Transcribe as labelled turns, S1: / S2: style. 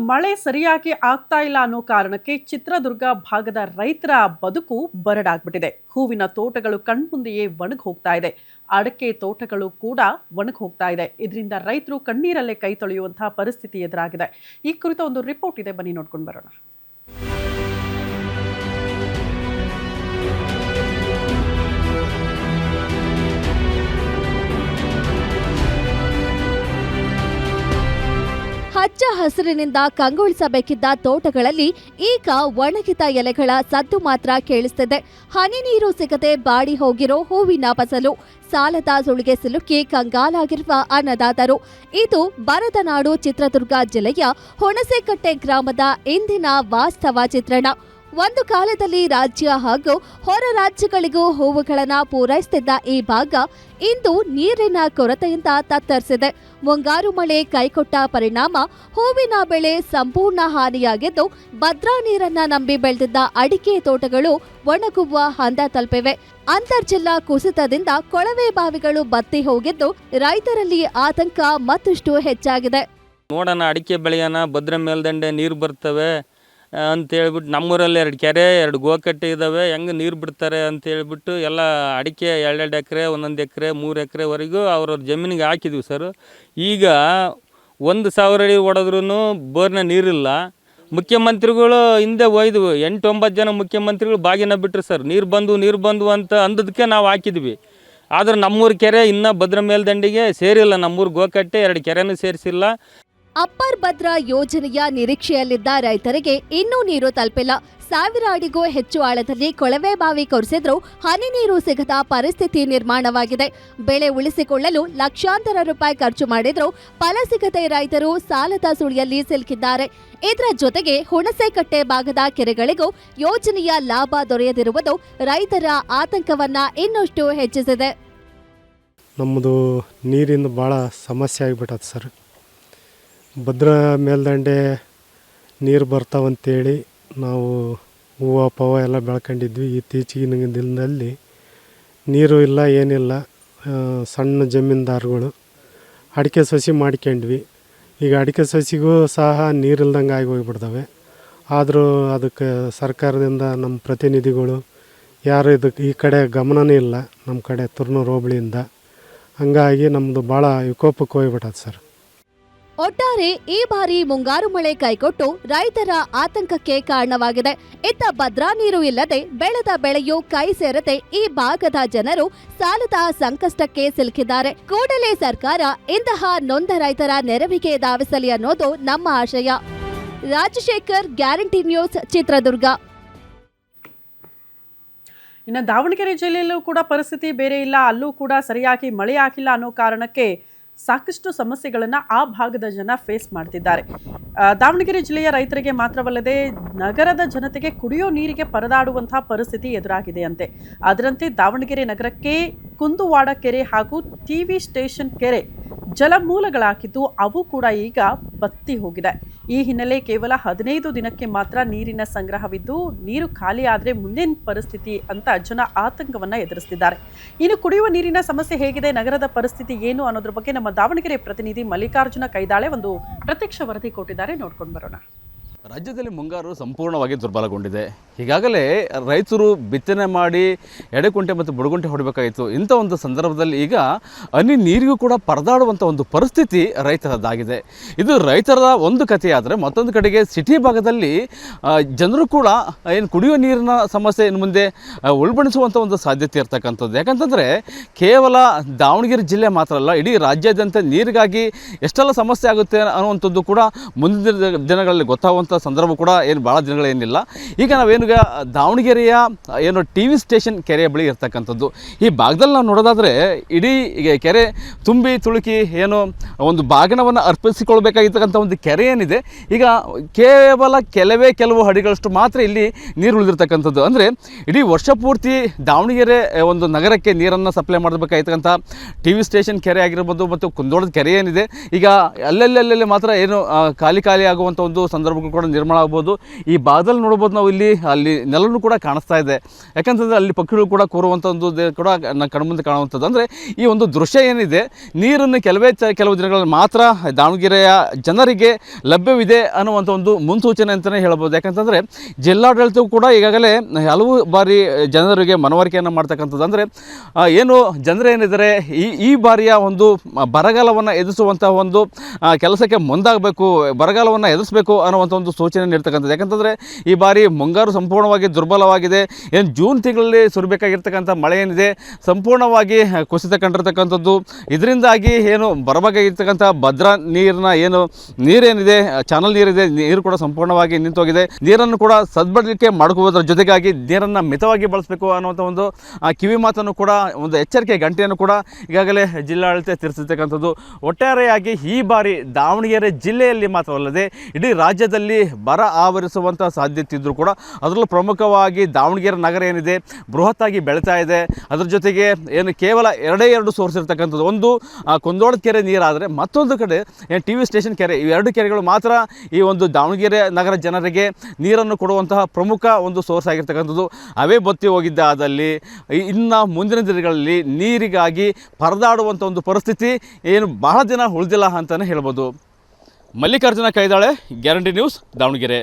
S1: ಮಳೆ ಸರಿಯಾಗಿ ಆಗ್ತಾ ಇಲ್ಲ ಅನ್ನೋ ಕಾರಣಕ್ಕೆ ಚಿತ್ರದುರ್ಗ ಭಾಗದ ರೈತರ ಬದುಕು ಬರಡಾಗ್ಬಿಟ್ಟಿದೆ. ಹೂವಿನ ತೋಟಗಳು ಕಣ್ಮುಂದೆಯೇ ಒಣಗಿ ಹೋಗ್ತಾ ಇದೆ. ಅಡಕೆ ತೋಟಗಳು ಕೂಡ ಒಣಗಿ ಹೋಗ್ತಾ ಇದೆ. ಇದರಿಂದ ರೈತರು ಕಣ್ಣೀರಲ್ಲೇ ಕೈ ತೊಳೆಯುವಂತಹ ಪರಿಸ್ಥಿತಿ ಎದುರಾಗಿದೆ. ಈ ಕುರಿತ ಒಂದು ರಿಪೋರ್ಟ್ ಇದೆ, ಬನ್ನಿ ನೋಡ್ಕೊಂಡು ಬರೋಣ.
S2: ಹಚ್ಚ ಹಸಿರಿನಿಂದ ಕಂಗೊಳಿಸಬೇಕಿದ್ದ ತೋಟಗಳಲ್ಲಿ ಈಗ ಒಣಗಿದ ಎಲೆಗಳ ಸದ್ದು ಮಾತ್ರ ಕೇಳಿಸ್ತಿದೆ. ಹನಿ ನೀರು ಸಿಗದೆ ಬಾಡಿ ಹೋಗಿರೋ ಹೂವಿನ ಫಸಲು, ಸಾಲದ ಸುಳಿಗೆ ಸಿಲುಕಿ ಕಂಗಾಲಾಗಿರುವ ಅನ್ನದಾತರು. ಇದು ಬರದ ನಾಡು ಚಿತ್ರದುರ್ಗ ಜಿಲ್ಲೆಯ ಹುಣಸೇಕಟ್ಟೆ ಗ್ರಾಮದ ಇಂದಿನ ವಾಸ್ತವ ಚಿತ್ರಣ. ಒಂದು ಕಾಲದಲ್ಲಿ ರಾಜ್ಯ ಹಾಗೂ ಹೊರ ರಾಜ್ಯಗಳಿಗೂ ಹೂವುಗಳನ್ನು ಪೂರೈಸುತ್ತಿದ್ದ ಈ ಭಾಗ ಇಂದು ನೀರಿನ ಕೊರತೆಯಿಂದ ತತ್ತರಿಸಿದೆ. ಮುಂಗಾರು ಮಳೆ ಕೈಕೊಟ್ಟ ಪರಿಣಾಮ ಹೂವಿನ ಬೆಳೆ ಸಂಪೂರ್ಣ ಹಾನಿಯಾಗಿದ್ದು, ಭದ್ರಾ ನೀರನ್ನ ನಂಬಿ ಬೆಳೆದಿದ್ದ ಅಡಿಕೆ ತೋಟಗಳು ಒಣಗುವ ಹಂತ ತಲುಪಿವೆ. ಅಂತರ್ಜಿಲ್ಲಾ ಕುಸಿತದಿಂದ ಕೊಳವೆ ಬಾವಿಗಳು ಬತ್ತಿ ಹೋಗಿದ್ದು, ರೈತರಲ್ಲಿ ಆತಂಕ ಮತ್ತಷ್ಟು ಹೆಚ್ಚಾಗಿದೆ.
S3: ನೋಡೋಣ, ಅಡಿಕೆ ಬೆಳೆಯೋಣ, ಭದ್ರಾ ಮೇಲ್ದಂಡೆ ನೀರು ಬರ್ತವೆ ಅಂತ ಹೇಳ್ಬಿಟ್ಟು ನಮ್ಮೂರಲ್ಲಿ 2 ಕೆರೆ 2 ಗೋಕಟ್ಟೆ ಇದ್ದಾವೆ, ಹೆಂಗೆ ನೀರು ಬಿಡ್ತಾರೆ ಅಂತ ಹೇಳ್ಬಿಟ್ಟು ಎಲ್ಲ ಅಡಿಕೆ 2 ಎಕರೆ 1 ಎಕರೆ 3 ಎಕರೆವರೆಗೂ ಅವ್ರವ್ರ ಜಮೀನಿಗೆ ಹಾಕಿದ್ವಿ ಸರ್. ಈಗ 1,000 ಅಡಿ ಹೊಡೆದ್ರೂ ಬೋರ್ನ ನೀರಿಲ್ಲ. ಮುಖ್ಯಮಂತ್ರಿಗಳು ಹಿಂದೆ ಒಯ್ದು 8-9 ಜನ ಮುಖ್ಯಮಂತ್ರಿಗಳು ಬಾಗಿನ ಬಿಟ್ಟರು ಸರ್. ನೀರು ಬಂದು ಅಂತ ಅಂದದಕ್ಕೆ ನಾವು ಹಾಕಿದ್ವಿ. ಆದ್ರೆ ನಮ್ಮೂರು ಕೆರೆ ಇನ್ನೂ ಭದ್ರಾ ಮೇಲ್ದಂಡಿಗೆ ಸೇರಿಲ್ಲ. ನಮ್ಮೂರು ಗೋಕಟ್ಟೆ 2 ಕೆರೆನೂ ಸೇರಿಸಿಲ್ಲ.
S2: ಅಪ್ಪರ್ ಭದ್ರಾ ಯೋಜನೆಯ ನಿರೀಕ್ಷೆಯಲ್ಲಿದ್ದ ರೈತರಿಗೆ ಇನ್ನೂ ನೀರು ತಲುಪಿಲ್ಲ. 1000 ಅಡಿಗೂ ಹೆಚ್ಚು ಆಳದಲ್ಲಿ ಕೊಳವೆ ಬಾವಿ ಕೊರೆಸಿದ್ರೂ ಹನಿ ನೀರು ಸಿಗದ ಪರಿಸ್ಥಿತಿ ನಿರ್ಮಾಣವಾಗಿದೆ. ಬೆಳೆ ಉಳಿಸಿಕೊಳ್ಳಲು ಲಕ್ಷಾಂತರ ರೂಪಾಯಿ ಖರ್ಚು ಮಾಡಿದ್ರೂ ಫಲ ಸಿಗದೆ ರೈತರು ಸಾಲದ ಸುಳಿಯಲ್ಲಿ ಸಿಲುಕಿದ್ದಾರೆ. ಇದರ ಜೊತೆಗೆ ಹುಣಸೇಕಟ್ಟೆ ಭಾಗದ ಕೆರೆಗಳಿಗೂ ಯೋಜನೆಯ ಲಾಭ ದೊರೆಯದಿರುವುದು ರೈತರ ಆತಂಕವನ್ನ ಇನ್ನಷ್ಟು ಹೆಚ್ಚಿಸಿದೆ.
S4: ನಮ್ಮದು ನೀರಿಂದ ಭಾಳ ಸಮಸ್ಯೆ ಆಗಿಬಿಟ್ಟದ ಸರ್. ಭದ್ರಾ ಮೇಲ್ದಂಡೆ ನೀರು ಬರ್ತಾವಂತೇಳಿ ನಾವು ಹೂವು ಪವ ಎಲ್ಲ ಬೆಳ್ಕೊಂಡಿದ್ವಿ. ಇತ್ತೀಚಿನ ದಿನದಲ್ಲಿ ನೀರು ಇಲ್ಲ, ಏನಿಲ್ಲ. ಸಣ್ಣ ಜಮೀನ್ದಾರುಗಳು ಅಡಿಕೆ ಸಸಿ ಮಾಡ್ಕೊಂಡ್ವಿ. ಈಗ ಅಡಿಕೆ ಸಸಿಗೂ ಸಹ ನೀರಿಲ್ದಂಗೆ ಆಗಿ ಹೋಗಿಬಿಡ್ತವೆ. ಆದರೂ ಅದಕ್ಕೆ ಸರ್ಕಾರದಿಂದ ನಮ್ಮ ಪ್ರತಿನಿಧಿಗಳು ಯಾರು ಇದಕ್ಕೆ ಈ ಕಡೆ ಗಮನನೇ ಇಲ್ಲ, ನಮ್ಮ ಕಡೆ ತುರ್ನೂರು ಹೋಬಳಿಯಿಂದ. ಹಂಗಾಗಿ ನಮ್ಮದು ಭಾಳ ವಿಕೋಪಕ್ಕೆ ಹೋಗ್ಬಿಟ್ಟದ ಸರ್.
S2: ಒಟ್ಟಾರೆ ಈ ಬಾರಿ ಮುಂಗಾರು ಮಳೆ ಕೈಕೊಟ್ಟು ರೈತರ ಆತಂಕಕ್ಕೆ ಕಾರಣವಾಗಿದೆ. ಇತ್ತ ಭದ್ರಾ ನೀರು ಇಲ್ಲದೆ ಬೆಳೆದ ಬೆಳೆಯೂ ಕೈ ಸೇರದೆ ಈ ಭಾಗದ ಜನರು ಸಾಲದ ಸಂಕಷ್ಟಕ್ಕೆ ಸಿಲುಕಿದ್ದಾರೆ. ಕೂಡಲೇ ಸರ್ಕಾರ ಇಂತಹ ನೊಂದ ರೈತರ ನೆರವಿಗೆ ಧಾವಿಸಲಿ ಅನ್ನೋದು ನಮ್ಮ ಆಶಯ. Rajashekhar, guarantee news, Chitradurga.
S1: ಇನ್ನು ದಾವಣಗೆರೆ ಜಿಲ್ಲೆಯಲ್ಲೂ ಕೂಡ ಪರಿಸ್ಥಿತಿ ಬೇರೆ ಇಲ್ಲ. ಅಲ್ಲೂ ಕೂಡ ಸರಿಯಾಗಿ ಮಳೆ ಆಗಿಲ್ಲ ಅನ್ನೋ ಕಾರಣಕ್ಕೆ ಸಾಕಷ್ಟು ಸಮಸ್ಯೆಗಳನ್ನು ಆ ಭಾಗದ ಜನ ಫೇಸ್ ಮಾಡ್ತಿದ್ದಾರೆ. ದಾವಣಗೆರೆ ಜಿಲ್ಲೆಯ ರೈತರಿಗೆ ಮಾತ್ರವಲ್ಲದೆ ನಗರದ ಜನತೆಗೆ ಕುಡಿಯೋ ನೀರಿಗೆ ಪರದಾಡುವಂತಹ ಪರಿಸ್ಥಿತಿ ಎದುರಾಗಿದೆ ಅಂತೆ. ಅದರಂತೆ ದಾವಣಗೆರೆ ನಗರಕ್ಕೆ ಕುಂದುವಾಡ ಕೆರೆ ಹಾಗೂ ಟಿವಿ ಸ್ಟೇಷನ್ ಕೆರೆ ಜಲಮೂಲಗಳಾಗಿದ್ದು ಅವು ಕೂಡ ಈಗ ಬತ್ತಿ ಹೋಗಿದೆ. ಈ ಹಿನ್ನೆಲೆ ಕೇವಲ 15 ದಿನಕ್ಕೆ ಮಾತ್ರ ನೀರಿನ ಸಂಗ್ರಹವಿದ್ದು, ನೀರು ಖಾಲಿ ಆದರೆ ಮುಂದಿನ ಪರಿಸ್ಥಿತಿ ಅಂತ ಜನ ಆತಂಕವನ್ನ ಎದುರಿಸ್ತಿದ್ದಾರೆ. ಇನ್ನು ಕುಡಿಯುವ ನೀರಿನ ಸಮಸ್ಯೆ ಹೇಗಿದೆ, ನಗರದ ಪರಿಸ್ಥಿತಿ ಏನು ಅನ್ನೋದ್ರ ಬಗ್ಗೆ ನಮ್ಮ ದಾವಣಗೆರೆ ಪ್ರತಿನಿಧಿ ಮಲ್ಲಿಕಾರ್ಜುನ ಕೈದಾಳೆ ಒಂದು ಪ್ರತ್ಯಕ್ಷ ವರದಿ ಕೊಟ್ಟಿದ್ದಾರೆ, ನೋಡ್ಕೊಂಡು ಬರೋಣ.
S5: ರಾಜ್ಯದಲ್ಲಿ ಮುಂಗಾರು ಸಂಪೂರ್ಣವಾಗಿ ದುರ್ಬಲಗೊಂಡಿದೆ. ಈಗಾಗಲೇ ರೈತರು ಬಿತ್ತನೆ ಮಾಡಿ ಎಡೆಕುಂಟೆ ಮತ್ತು ಬುಡಗುಂಟೆ ಹೊಡಬೇಕಾಯಿತು. ಇಂಥ ಒಂದು ಸಂದರ್ಭದಲ್ಲಿ ಈಗ ಹನಿ ನೀರಿಗೂ ಕೂಡ ಪರದಾಡುವಂಥ ಒಂದು ಪರಿಸ್ಥಿತಿ ರೈತರದ್ದಾಗಿದೆ. ಇದು ರೈತರ ಒಂದು ಕಥೆಯಾದರೆ, ಮತ್ತೊಂದು ಕಡೆಗೆ ಸಿಟಿ ಭಾಗದಲ್ಲಿ ಜನರು ಕೂಡ ಏನು ಕುಡಿಯುವ ನೀರಿನ ಸಮಸ್ಯೆ ಇನ್ನು ಮುಂದೆ ಉಲ್ಬಣಿಸುವಂಥ ಒಂದು ಸಾಧ್ಯತೆ ಇರ್ತಕ್ಕಂಥದ್ದು. ಯಾಕಂತಂದರೆ ಕೇವಲ ದಾವಣಗೆರೆ ಜಿಲ್ಲೆ ಮಾತ್ರ ಅಲ್ಲ, ಇಡೀ ರಾಜ್ಯಾದ್ಯಂತ ನೀರಿಗಾಗಿ ಎಷ್ಟೆಲ್ಲ ಸಮಸ್ಯೆ ಆಗುತ್ತೆ ಅನ್ನುವಂಥದ್ದು ಕೂಡ ಮುಂದಿನ ದಿನಗಳಲ್ಲಿ ಗೊತ್ತಾಗುವಂಥ ಸಂದರ್ಭ ಕೂಡ ಏನು ಭಾಳ ದಿನಗಳೇನಿಲ್ಲ. ಈಗ ನಾವೇನು ದಾವಣಗೆರೆಯ ಏನು ಟಿವಿ ಸ್ಟೇಷನ್ ಕೆರೆಯ ಬಳಿ ಇರ್ತಕ್ಕಂಥದ್ದು. ಈ ಭಾಗದಲ್ಲಿ ನಾವು ನೋಡೋದಾದರೆ ಇಡೀ ಕೆರೆ ತುಂಬಿ ತುಳುಕಿ ಏನು ಒಂದು ಬಾಗಿನವನ್ನು ಅರ್ಪಿಸಿಕೊಳ್ಬೇಕಾಗಿರ್ತಕ್ಕಂಥ ಒಂದು ಕೆರೆ ಏನಿದೆ, ಈಗ ಕೇವಲ ಕೆಲವು ಅಡಿಗಳಷ್ಟು ಮಾತ್ರ ಇಲ್ಲಿ ನೀರು ಉಳಿದಿರ್ತಕ್ಕಂಥದ್ದು. ಅಂದರೆ ಇಡೀ ವರ್ಷ ಪೂರ್ತಿ ದಾವಣಗೆರೆ ಒಂದು ನಗರಕ್ಕೆ ನೀರನ್ನು ಸಪ್ಲೈ ಮಾಡಬೇಕಾಗಿರ್ತಕ್ಕಂಥ ಟಿವಿ ಸ್ಟೇಷನ್ ಕೆರೆ ಆಗಿರ್ಬೋದು ಮತ್ತು ಕುಂದೋಳದ ಕೆರೆ ಏನಿದೆ, ಈಗ ಅಲ್ಲಲ್ಲಿ ಮಾತ್ರ ಏನು ಖಾಲಿ ಆಗುವಂಥ ಒಂದು ಸಂದರ್ಭಗಳು ಕೂಡ ನಿರ್ಮಾಣ ಆಗ್ಬೋದು. ಈ ಭಾಗದಲ್ಲಿ ನೋಡ್ಬೋದು ನಾವು ಅಲ್ಲಿ ನೆಲನೂ ಕೂಡ ಕಾಣಿಸ್ತಾ ಇದೆ. ಯಾಕಂತಂದರೆ ಅಲ್ಲಿ ಪಕ್ಷಿಗಳು ಕೂಡ ಕೂರುವಂಥ ಒಂದು ಕೂಡ ಕಣ್ಮುಂದೆ ಕಾಣುವಂಥದ್ದು. ಅಂದರೆ ಈ ಒಂದು ದೃಶ್ಯ ಏನಿದೆ, ನೀರನ್ನು ಕೆಲವು ದಿನಗಳಲ್ಲಿ ಮಾತ್ರ ದಾವಣಗೆರೆಯ ಜನರಿಗೆ ಲಭ್ಯವಿದೆ ಅನ್ನುವಂಥ ಒಂದು ಮುನ್ಸೂಚನೆ ಅಂತಲೇ ಹೇಳ್ಬೋದು. ಯಾಕಂತಂದರೆ ಜಿಲ್ಲಾಡಳಿತವು ಕೂಡ ಈಗಾಗಲೇ ಹಲವು ಬಾರಿ ಜನರಿಗೆ ಮನವರಿಕೆಯನ್ನು ಮಾಡ್ತಕ್ಕಂಥದ್ದು. ಅಂದರೆ ಏನು ಜನರೇನಿದ್ದಾರೆ ಈ ಬಾರಿಯ ಒಂದು ಬರಗಾಲವನ್ನು ಎದುರಿಸುವಂಥ ಒಂದು ಕೆಲಸಕ್ಕೆ ಮುಂದಾಗಬೇಕು, ಬರಗಾಲವನ್ನು ಎದುರಿಸಬೇಕು ಅನ್ನುವಂಥ ಒಂದು ಸೂಚನೆ ನೀಡ್ತಕ್ಕಂಥದ್ದು. ಯಾಕಂತಂದರೆ ಈ ಬಾರಿ ಮುಂಗಾರು ಸಂಪೂರ್ಣವಾಗಿ ದುರ್ಬಲವಾಗಿದೆ. ಏನು ಜೂನ್ ತಿಂಗಳಲ್ಲಿ ಸುರಬೇಕಾಗಿರ್ತಕ್ಕಂಥ ಮಳೆ ಏನಿದೆ ಸಂಪೂರ್ಣವಾಗಿ ಕುಸಿತ ಕಂಡಿರ್ತಕ್ಕಂಥದ್ದು. ಇದರಿಂದಾಗಿ ಏನು ಬರಬೇಕಾಗಿರ್ತಕ್ಕಂಥ ಭದ್ರಾ ನೀರೇನಿದೆ, ಚಾನಲ್ ನೀರಿದೆ, ನೀರು ಕೂಡ ಸಂಪೂರ್ಣವಾಗಿ ನಿಂತೋಗಿದೆ. ನೀರನ್ನು ಕೂಡ ಸದ್ಬಳಕೆ ಮಾಡ್ಕೋದ್ರ ಜೊತೆಗಾಗಿ ನೀರನ್ನು ಮಿತವಾಗಿ ಬಳಸಬೇಕು ಅನ್ನುವಂಥ ಒಂದು ಕಿವಿ ಮಾತನ್ನು ಕೂಡ, ಒಂದು ಎಚ್ಚರಿಕೆ ಗಂಟೆಯನ್ನು ಕೂಡ ಈಗಾಗಲೇ ಜಿಲ್ಲಾಡಳಿತ ತಿಳಿಸಿರ್ತಕ್ಕಂಥದ್ದು. ಒಟ್ಟಾರೆಯಾಗಿ ಈ ಬಾರಿ ದಾವಣಗೆರೆ ಜಿಲ್ಲೆಯಲ್ಲಿ ಮಾತ್ರವಲ್ಲದೆ ಇಡೀ ರಾಜ್ಯದಲ್ಲಿ ಬರ ಆವರಿಸುವಂಥ ಸಾಧ್ಯತೆ ಇದ್ದರೂ ಕೂಡ ಅದರಲ್ಲೂ ಪ್ರಮುಖವಾಗಿ ದಾವಣಗೆರೆ ನಗರ ಏನಿದೆ ಬೃಹತ್ತಾಗಿ ಬೆಳೀತಾ ಇದೆ. ಅದರ ಜೊತೆಗೆ ಏನು ಕೇವಲ ಎರಡು ಸೋರ್ಸ್ ಇರ್ತಕ್ಕಂಥದ್ದು, ಒಂದು ಕುಂದೋಳದ ಕೆರೆ ನೀರಾದರೆ ಮತ್ತೊಂದು ಕಡೆ ಟಿ ವಿ ಸ್ಟೇಷನ್ ಕೆರೆ, ಇವೆರಡು ಕೆರೆಗಳು ಮಾತ್ರ ಈ ಒಂದು ದಾವಣಗೆರೆ ನಗರ ಜನರಿಗೆ ನೀರನ್ನು ಕೊಡುವಂತಹ ಪ್ರಮುಖ ಒಂದು ಸೋರ್ಸ್ ಆಗಿರ್ತಕ್ಕಂಥದ್ದು. ಅವೇ ಬತ್ತಿ ಹೋಗಿದ್ದಾದಲ್ಲಿ ಇನ್ನು ಮುಂದಿನ ದಿನಗಳಲ್ಲಿ ನೀರಿಗಾಗಿ ಪರದಾಡುವಂಥ ಒಂದು ಪರಿಸ್ಥಿತಿ ಏನು ಬಹಳ ದಿನ ಉಳಿದಿಲ್ಲ ಅಂತಲೇ ಹೇಳ್ಬೋದು. Mallikarjuna Kaidale, guarantee news, Davanagere.